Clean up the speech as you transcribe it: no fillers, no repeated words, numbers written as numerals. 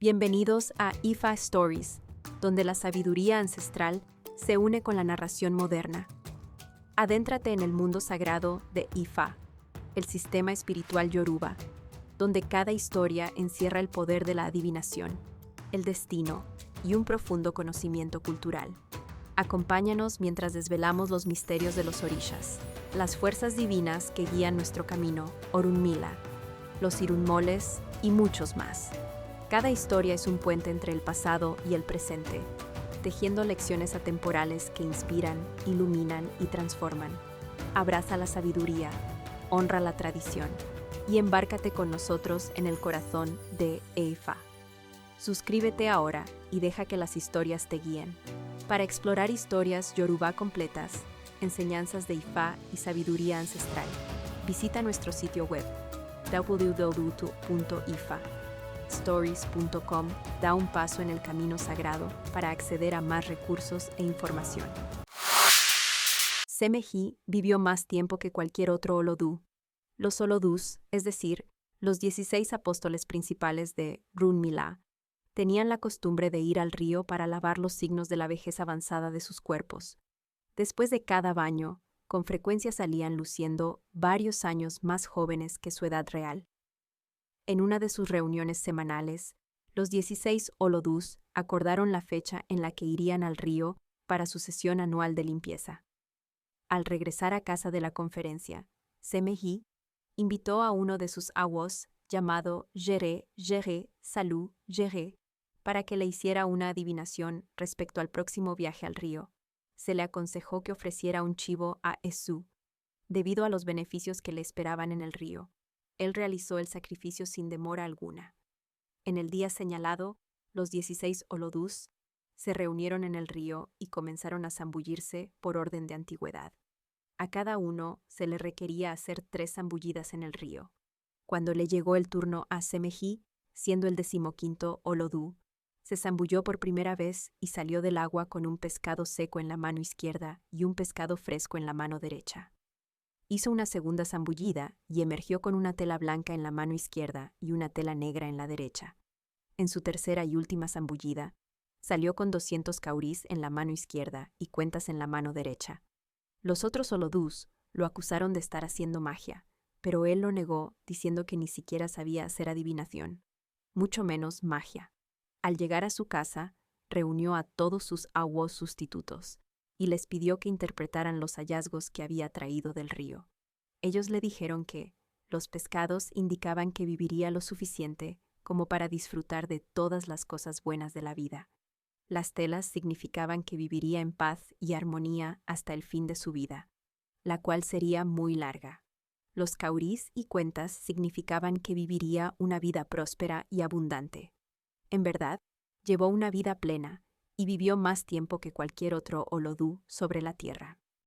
Bienvenidos a Ifa Stories, donde la sabiduría ancestral se une con la narración moderna. Adéntrate en el mundo sagrado de Ifa, el sistema espiritual yoruba, donde cada historia encierra el poder de la adivinación, el destino y un profundo conocimiento cultural. Acompáñanos mientras desvelamos los misterios de los orishas, las fuerzas divinas que guían nuestro camino, Orunmila, los irunmoles y muchos más. Cada historia es un puente entre el pasado y el presente, tejiendo lecciones atemporales que inspiran, iluminan y transforman. Abraza la sabiduría, honra la tradición y embárcate con nosotros en el corazón de Ifa. Suscríbete ahora y deja que las historias te guíen. Para explorar historias yoruba completas, enseñanzas de Ifa y sabiduría ancestral, visita nuestro sitio web www.ifastories.com. Da un paso en el camino sagrado para acceder a más recursos e información. Semeji vivió más tiempo que cualquier otro Olodú. Los Olodús, es decir, los 16 apóstoles principales de Orunmila, tenían la costumbre de ir al río para lavar los signos de la vejez avanzada de sus cuerpos. Después de cada baño, con frecuencia salían luciendo varios años más jóvenes que su edad real. En una de sus reuniones semanales, los 16 Olodús acordaron la fecha en la que irían al río para su sesión anual de limpieza. Al regresar a casa de la conferencia, Semeji invitó a uno de sus awos, llamado Jere Salú Jere, para que le hiciera una adivinación respecto al próximo viaje al río. Se le aconsejó que ofreciera un chivo a Esu, debido a los beneficios que le esperaban en el río. Él realizó el sacrificio sin demora alguna. En el día señalado, los 16 Olodús se reunieron en el río y comenzaron a zambullirse por orden de antigüedad. A cada uno se le requería hacer 3 zambullidas en el río. Cuando le llegó el turno a Semeji, siendo el 15º Olodú, se zambulló por primera vez y salió del agua con un pescado seco en la mano izquierda y un pescado fresco en la mano derecha. Hizo una segunda zambullida y emergió con una tela blanca en la mano izquierda y una tela negra en la derecha. En su tercera y última zambullida, salió con 200 caurís en la mano izquierda y cuentas en la mano derecha. Los otros Olodús lo acusaron de estar haciendo magia, pero él lo negó diciendo que ni siquiera sabía hacer adivinación, mucho menos magia. Al llegar a su casa, reunió a todos sus awos sustitutos y les pidió que interpretaran los hallazgos que había traído del río. Ellos le dijeron que los pescados indicaban que viviría lo suficiente como para disfrutar de todas las cosas buenas de la vida. Las telas significaban que viviría en paz y armonía hasta el fin de su vida, la cual sería muy larga. Los caurís y cuentas significaban que viviría una vida próspera y abundante. En verdad, llevó una vida plena y vivió más tiempo que cualquier otro Olodú sobre la tierra.